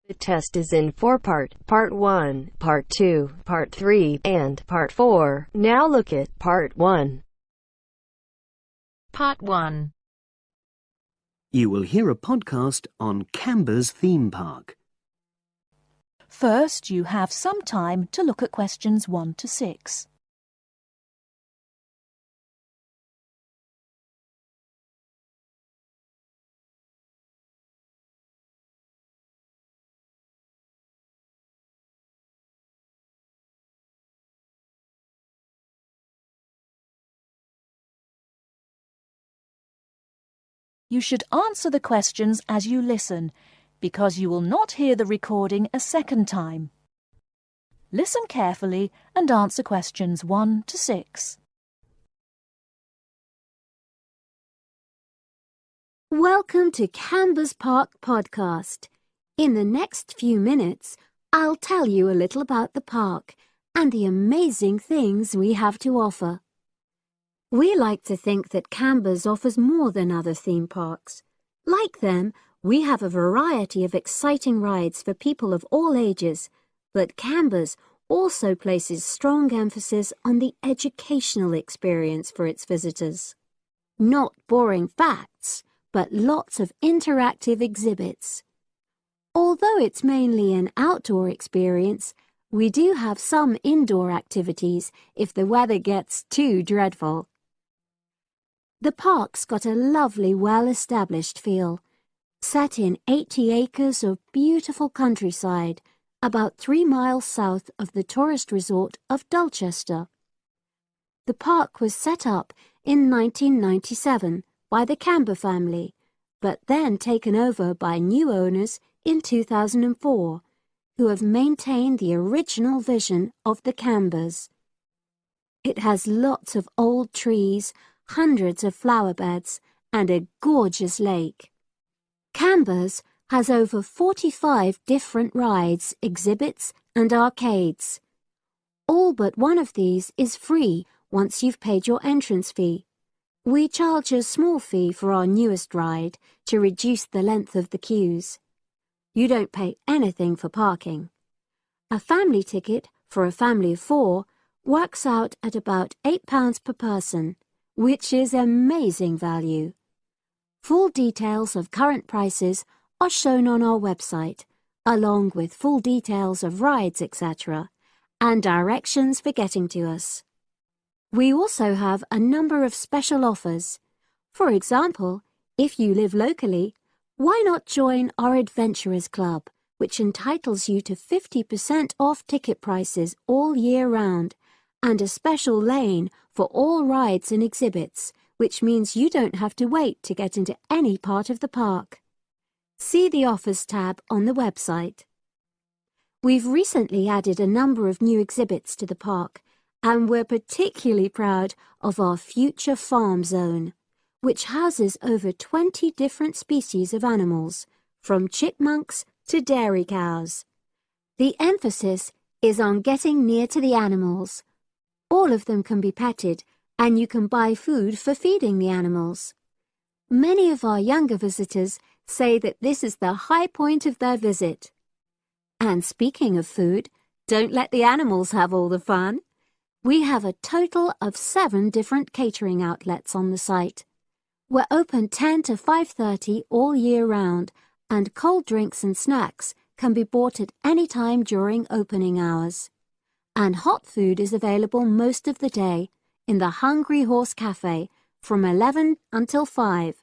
The test is in 4 parts: Part 1, Part 2, Part 3, and Part 4. Now look at Part 1. Part 1. You will hear a podcast on Canberra's theme park. First, you have some time to look at questions 1 to 6. You should answer the questions as you listen, because you will not hear the recording a second time. Listen carefully and answer questions 1 to 6. Welcome to Canberra's Park podcast. In the next few minutes, I'll tell you a little about the park and the amazing things we have to offer. We like to think that Canberra's offers more than other theme parks. Like them, we have a variety of exciting rides for people of all ages, but Canberra's also places strong emphasis on the educational experience for its visitors. Not boring facts, but lots of interactive exhibits. Although it's mainly an outdoor experience, we do have some indoor activities if the weather gets too dreadful. The park's got a lovely, well-established feel, set in 80 acres of beautiful countryside, about 3 miles south of the tourist resort of Dulchester. The park was set up in 1997 by the Canberra family, but then taken over by new owners in 2004, who have maintained the original vision of the Canberras. It has lots of old trees, hundreds of flower beds, and a gorgeous lake. Canberra's has over 45 different rides, exhibits, and arcades. All but one of these is free once you've paid your entrance fee. We charge a small fee for our newest ride to reduce the length of the queues. You don't pay anything for parking. A family ticket for a family of 4 works out at about £8 per person, which is amazing value. Full details of current prices are shown on our website, along with full details of rides, etc., and directions for getting to us. We also have a number of special offers. For example, if you live locally, why not join our Adventurers Club, which entitles you to 50% off ticket prices all year round, and a special lane for all rides and exhibits, which means you don't have to wait to get into any part of the park. See the Offers tab on the website. We've recently added a number of new exhibits to the park, and we're particularly proud of our Future Farm Zone, which houses over 20 different species of animals, from chipmunks to dairy cows. The emphasis is on getting near to the animals. All of them can be petted, and you can buy food for feeding the animals. Many of our younger visitors say that this is the high point of their visit. And speaking of food, don't let the animals have all the fun. We have a total of 7 different catering outlets on the site. We're open 10 to 5:30 all year round, and cold drinks and snacks can be bought at any time during opening hours. And hot food is available most of the day in the Hungry Horse Cafe from 11 until 5,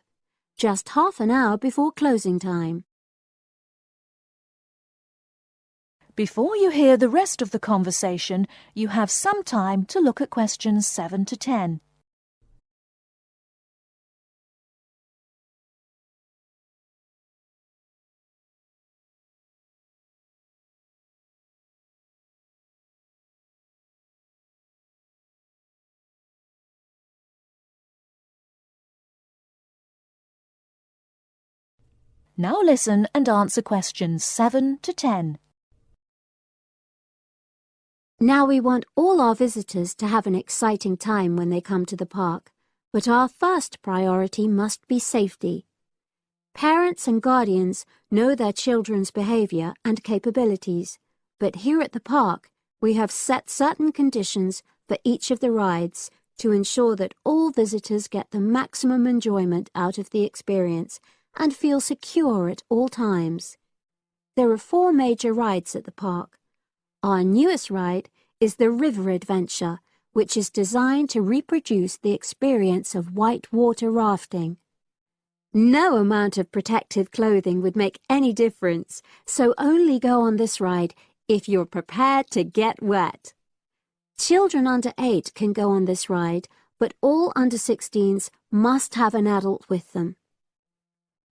just half an hour before closing time. Before you hear the rest of the conversation, you have some time to look at questions 7 to 10. Now listen and answer questions 7 to 10. Now we want all our visitors to have an exciting time when they come to the park, but our first priority must be safety. Parents and guardians know their children's behaviour and capabilities, but here at the park, we have set certain conditions for each of the rides to ensure that all visitors get the maximum enjoyment out of the experience and feel secure at all times. There are 4 major rides at the park. Our newest ride is the River Adventure, which is designed to reproduce the experience of whitewater rafting. No amount of protective clothing would make any difference, so only go on this ride if you're prepared to get wet. Children under 8 can go on this ride, but all under 16s must have an adult with them.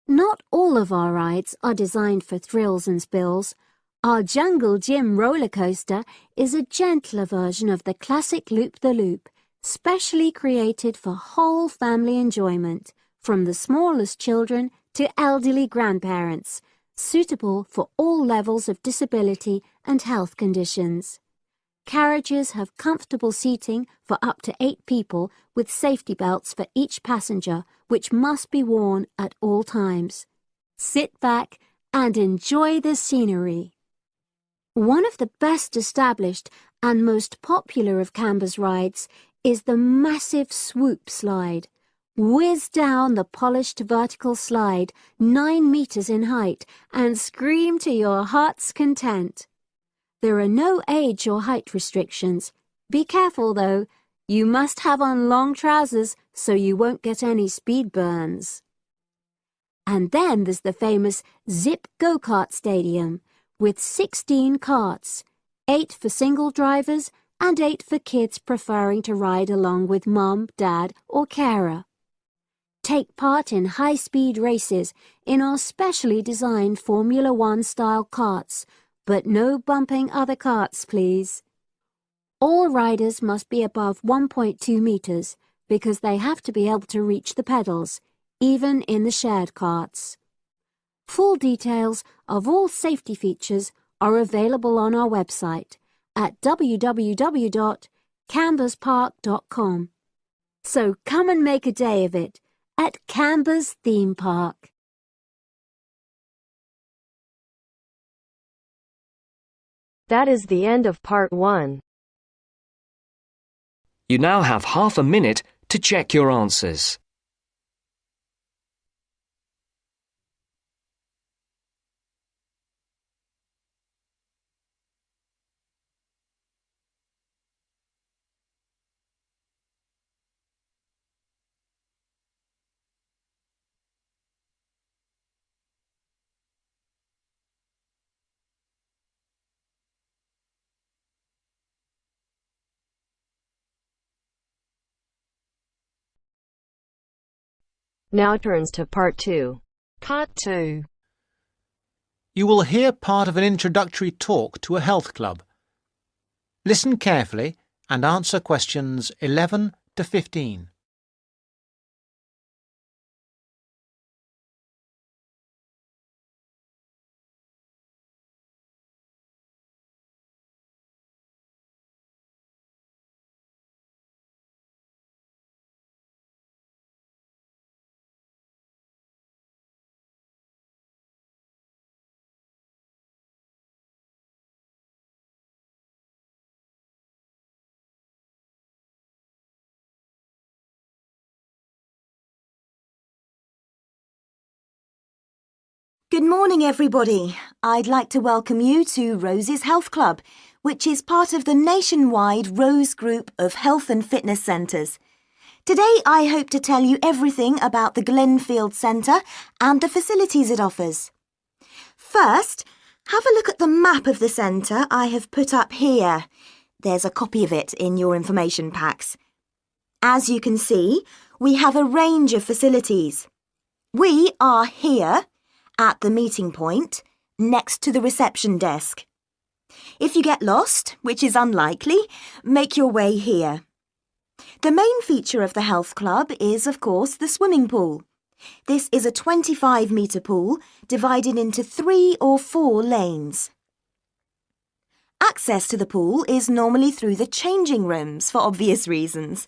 Not all of our rides are designed for thrills and spills. Our Jungle Gym roller coaster is a gentler version of the classic Loop-the-Loop, specially created for whole family enjoyment, from the smallest children to elderly grandparents, suitable for all levels of disability and health conditions. Carriages have comfortable seating for up to 8 people with safety belts for each passenger, which must be worn at all times. Sit back and enjoy the scenery. One of the best established and most popular of Canberra's rides is the massive swoop slide. Whiz down the polished vertical slide 9 meters in height and scream to your heart's content. There are no age or height restrictions. Be careful though, you must have on long trousers so you won't get any speed burns. And then there's the famous Zip Go-Kart Stadium with 16 karts, 8 for single drivers and 8 for kids preferring to ride along with mum, dad or carer. Take part in high-speed races in our specially designed Formula 1 style karts, but no bumping other karts, please. All riders must be above 1.2 meters because they have to be able to reach the pedals, even in the shared karts. Full details of all safety features are available on our website at www.camberspark.com. So come and make a day of it at Canberra's theme park. That is the end of part 1. You now have half a minute to check your answers. Now turns to part 2. Part 2. You will hear part of an introductory talk to a health club. Listen carefully and answer questions 11 to 15. Good morning, everybody. I'd like to welcome you to Rose's Health Club, which is part of the nationwide Rose Group of Health and Fitness Centres. Today, I hope to tell you everything about the Glenfield Centre and the facilities it offers. First, have a look at the map of the centre I have put up here. There's a copy of it in your information packs. As you can see, we have a range of facilities. We are here at the meeting point, next to the reception desk. If you get lost, which is unlikely, make your way here. The main feature of the health club is, of course, the swimming pool. This is a 25-metre pool divided into 3 or 4 lanes. Access to the pool is normally through the changing rooms for obvious reasons.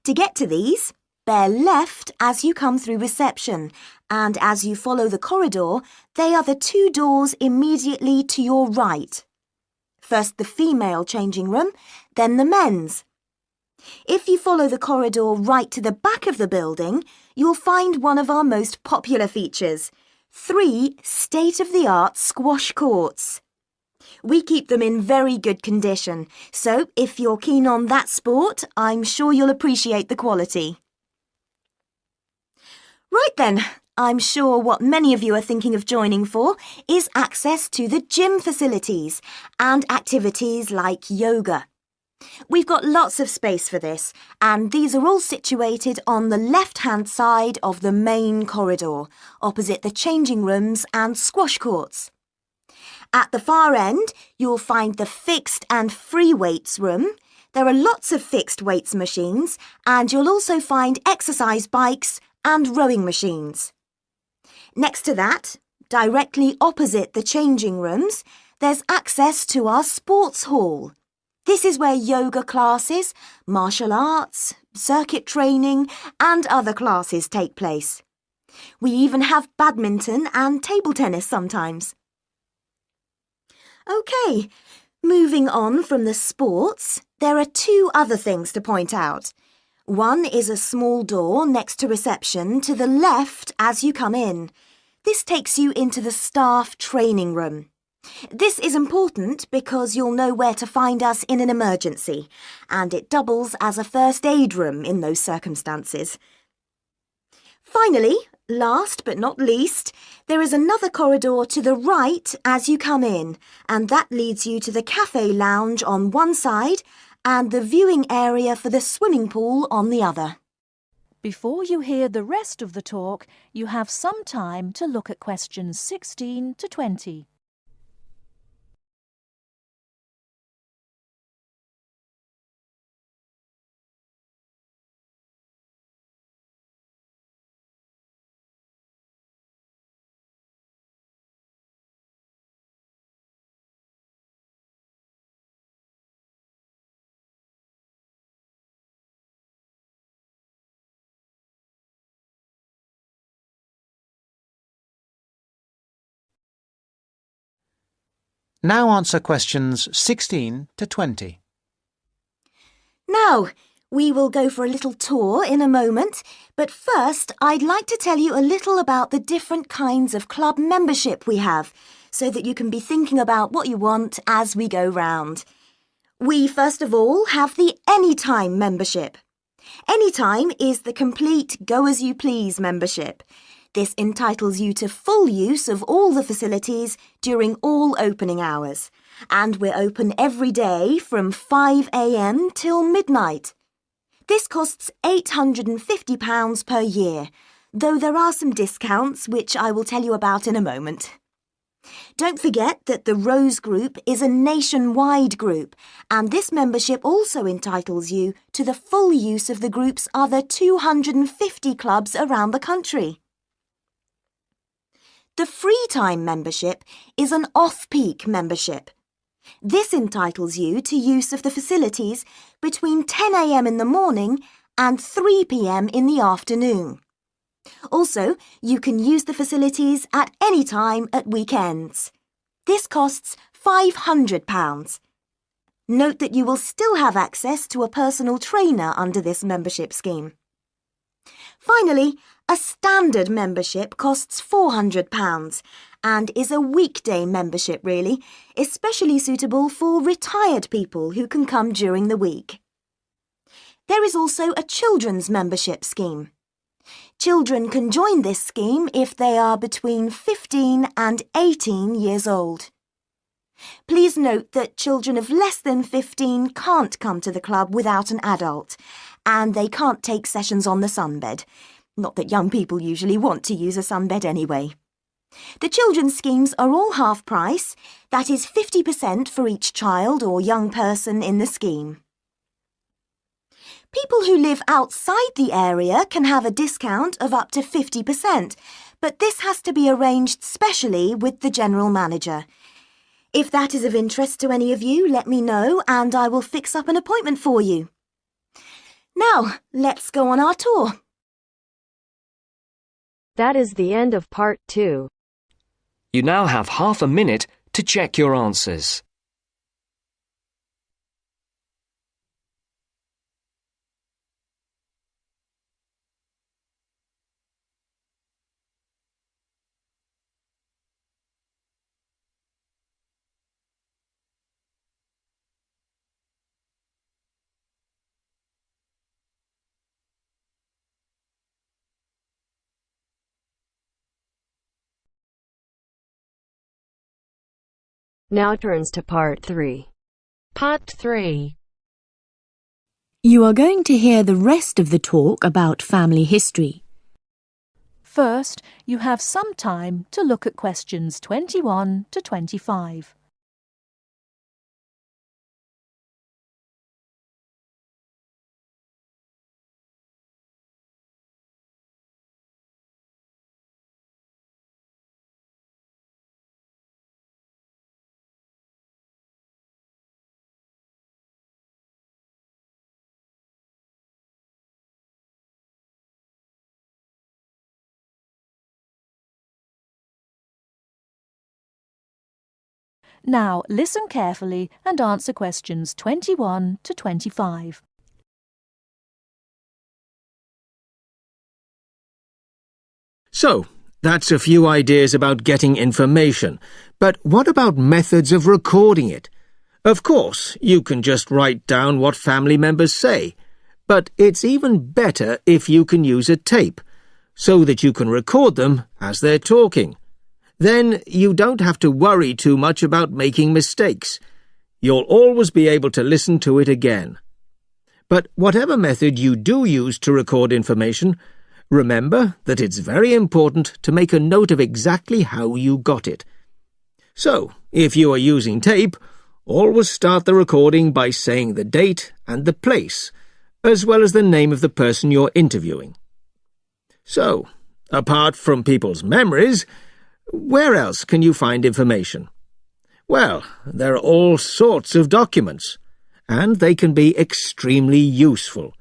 To get to these, Bear left as you come through reception, and as you follow the corridor, they are the 2 doors immediately to your right. First the female changing room, then the men's. If you follow the corridor right to the back of the building, you'll find one of our most popular features, 3 state-of-the-art squash courts. We keep them in very good condition, so if you're keen on that sport, I'm sure you'll appreciate the quality. Right then, I'm sure what many of you are thinking of joining for is access to the gym facilities and activities like yoga. We've got lots of space for this, and these are all situated on the left-hand side of the main corridor, opposite the changing rooms and squash courts. At the far end, you'll find the fixed and free weights room. There are lots of fixed weights machines, and you'll also find exercise bikes and rowing machines. Next to that, directly opposite the changing rooms, there's access to our sports hall. This is where yoga classes, martial arts, circuit training, and other classes take place. We even have badminton and table tennis sometimes. OK, moving on from the sports, there are 2 other things to point out. One is a small door next to reception to the left as you come in. This takes you into the staff training room. This is important because you'll know where to find us in an emergency, and it doubles as a first aid room in those circumstances. Finally, last but not least, there is another corridor to the right as you come in, and that leads you to the cafe lounge on one side and the viewing area for the swimming pool on the other. Before you hear the rest of the talk, you have some time to look at questions 16 to 20. Now answer questions 16 to 20. Now, we will go for a little tour in a moment, but first I'd like to tell you a little about the different kinds of club membership we have, so that you can be thinking about what you want as we go round. We first of all have the Anytime membership. Anytime is the complete go-as-you-please membership. This entitles you to full use of all the facilities during all opening hours, and we're open every day from 5 a.m. till midnight. This costs £850 per year, though there are some discounts which I will tell you about in a moment. Don't forget that the Rose Group is a nationwide group, and this membership also entitles you to the full use of the group's other 250 clubs around the country. The Free Time membership is an off-peak membership. This entitles you to use of the facilities between 10 a.m. in the morning and 3 p.m. in the afternoon. Also, you can use the facilities at any time at weekends. This costs £500. Note that you will still have access to a personal trainer under this membership scheme. Finally, a standard membership costs £400 and is a weekday membership really, especially suitable for retired people who can come during the week. There is also a children's membership scheme. Children can join this scheme if they are between 15 and 18 years old. Please note that children of less than 15 can't come to the club without an adult, and they can't take sessions on the sunbed. Not that young people usually want to use a sunbed anyway. The children's schemes are all half price, that is 50% for each child or young person in the scheme. People who live outside the area can have a discount of up to 50%, but this has to be arranged specially with the general manager. If that is of interest to any of you, let me know and I will fix up an appointment for you. Now, let's go on our tour. That is the end of part 2. You now have half a minute to check your answers. Now turns to part 3. Part 3. You are going to hear the rest of the talk about family history. First, you have some time to look at questions 21 to 25. Now, listen carefully and answer questions 21 to 25. So, that's a few ideas about getting information. But what about methods of recording it? Of course, you can just write down what family members say. But it's even better if you can use a tape, so that you can record them as they're talking. Then you don't have to worry too much about making mistakes. You'll always be able to listen to it again. But whatever method you do use to record information, remember that it's very important to make a note of exactly how you got it. So, if you are using tape, always start the recording by saying the date and the place, as well as the name of the person you're interviewing. So, apart from people's memories, where else can you find information? Well, there are all sorts of documents, and they can be extremely useful.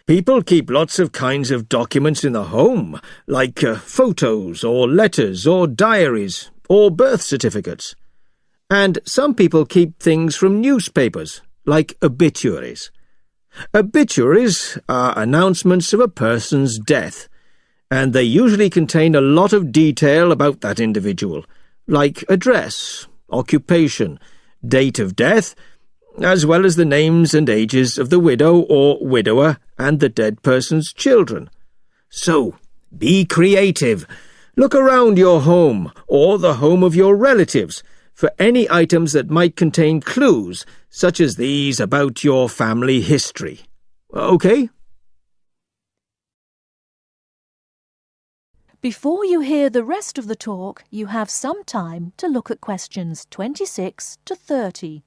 People keep lots of kinds of documents in the home, like photos or letters or diaries or birth certificates. And some people keep things from newspapers, like obituaries. Obituaries are announcements of a person's death, and they usually contain a lot of detail about that individual, like address, occupation, date of death, as well as the names and ages of the widow or widower and the dead person's children. So, be creative. Look around your home or the home of your relatives for any items that might contain clues, such as these about your family history. Okay? Before you hear the rest of the talk, you have some time to look at questions 26 to 30.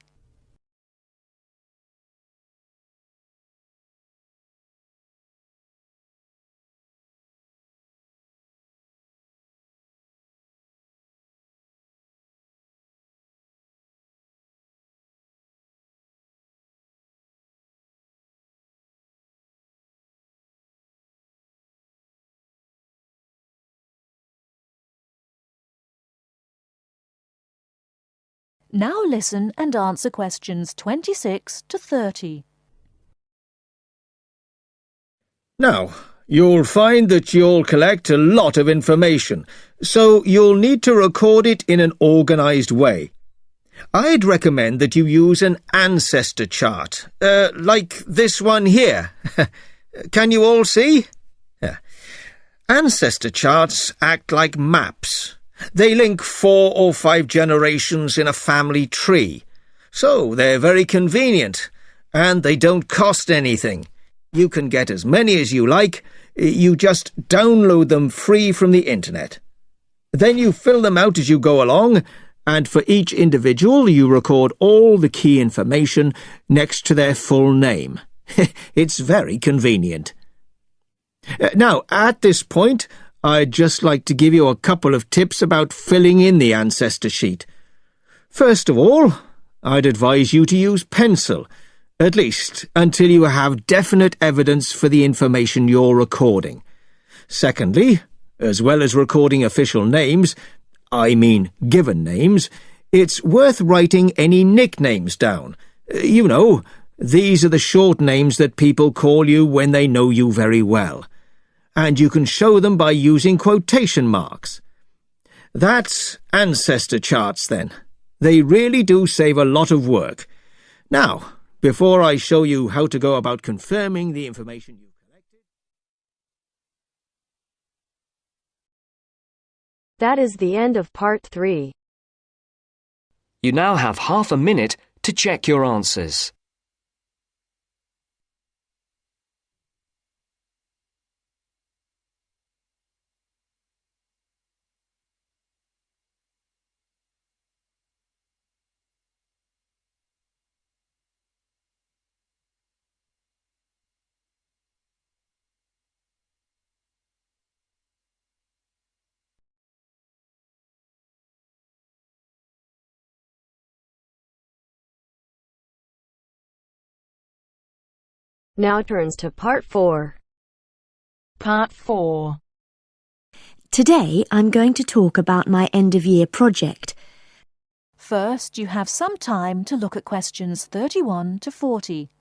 Now listen and answer questions 26 to 30. Now, you'll find that you'll collect a lot of information, so you'll need to record it in an organised way. I'd recommend that you use an ancestor chart, like this one here. Can you all see? Ancestor charts act like maps. They link 4 or 5 generations in a family tree, so they're very convenient, and they don't cost anything. You can get as many as you like. You just download them free from the internet. Then you fill them out as you go along, and for each individual you record all the key information next to their full name. It's very convenient. Now, at this point, I'd just like to give you a couple of tips about filling in the ancestor sheet. First of all, I'd advise you to use pencil, at least until you have definite evidence for the information you're recording. Secondly, as well as recording official names, I mean given names, it's worth writing any nicknames down. You know, these are the short names that people call you when they know you very well. And you can show them by using quotation marks. That's ancestor charts then. They really do save a lot of work. Now, before I show you how to go about confirming the information you've collected... That is the end of part 3. You now have half a minute to check your answers. Now turns to part 4. Part 4. Today I'm going to talk about my end-of-year project. First, you have some time to look at questions 31 to 40.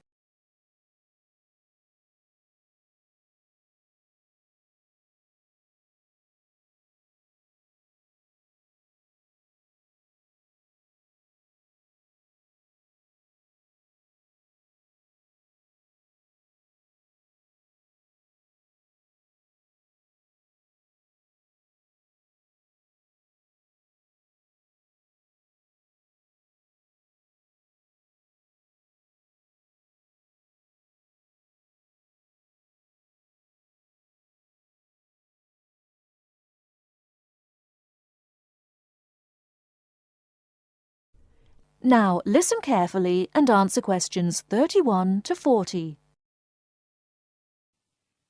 Now, listen carefully and answer questions 31 to 40.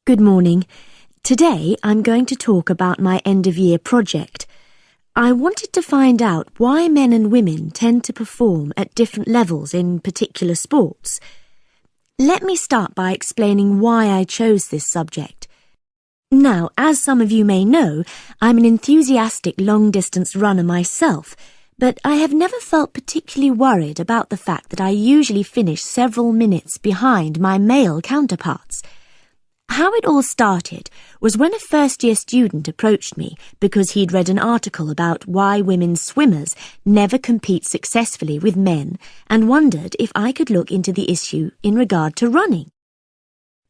Good morning. Today I'm going to talk about my end-of-year project. I wanted to find out why men and women tend to perform at different levels in particular sports. Let me start by explaining why I chose this subject. Now, as some of you may know, I'm an enthusiastic long-distance runner myself, but I have never felt particularly worried about the fact that I usually finish several minutes behind my male counterparts. How it all started was when a first-year student approached me because he'd read an article about why women swimmers never compete successfully with men and wondered if I could look into the issue in regard to running.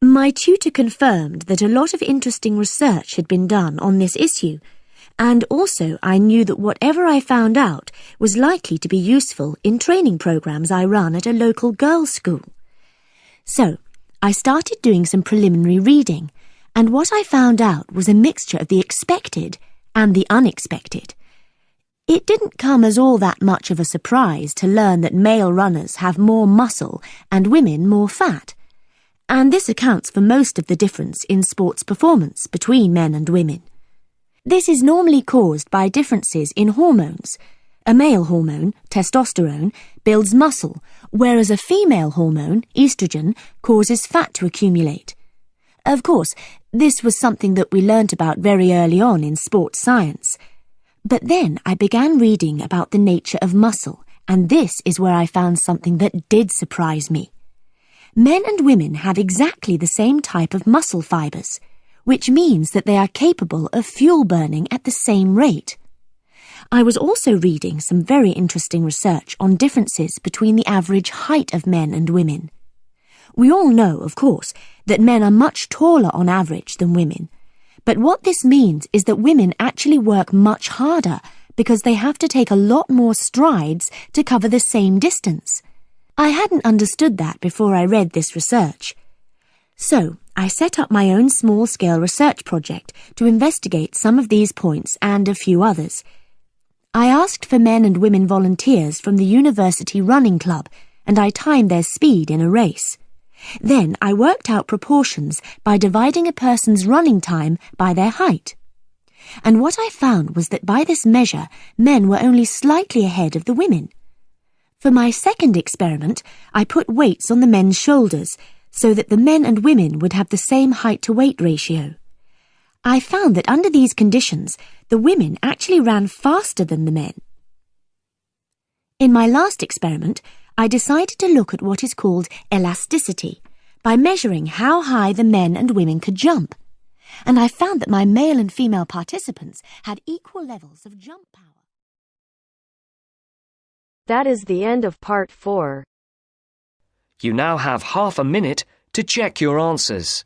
My tutor confirmed that a lot of interesting research had been done on this issue, and also I knew that whatever I found out was likely to be useful in training programs I run at a local girls' school. So, I started doing some preliminary reading, and what I found out was a mixture of the expected and the unexpected. It didn't come as all that much of a surprise to learn that male runners have more muscle and women more fat, and this accounts for most of the difference in sports performance between men and women. This is normally caused by differences in hormones. A male hormone, testosterone, builds muscle, whereas a female hormone, estrogen, causes fat to accumulate. Of course, this was something that we learnt about very early on in sports science. But then I began reading about the nature of muscle, and this is where I found something that did surprise me. Men and women have exactly the same type of muscle fibers, which means that they are capable of fuel burning at the same rate. I was also reading some very interesting research on differences between the average height of men and women. We all know, of course, that men are much taller on average than women, but what this means is that women actually work much harder because they have to take a lot more strides to cover the same distance. I hadn't understood that before I read this research. So, I set up my own small-scale research project to investigate some of these points and a few others. I asked for men and women volunteers from the university running club, and I timed their speed in a race. Then I worked out proportions by dividing a person's running time by their height. And what I found was that by this measure, men were only slightly ahead of the women. For my second experiment, I put weights on the men's shoulders, so that the men and women would have the same height-to-weight ratio. I found that under these conditions, the women actually ran faster than the men. In my last experiment, I decided to look at what is called elasticity by measuring how high the men and women could jump, and I found that my male and female participants had equal levels of jump power. That is the end of part 4. You now have half a minute to check your answers.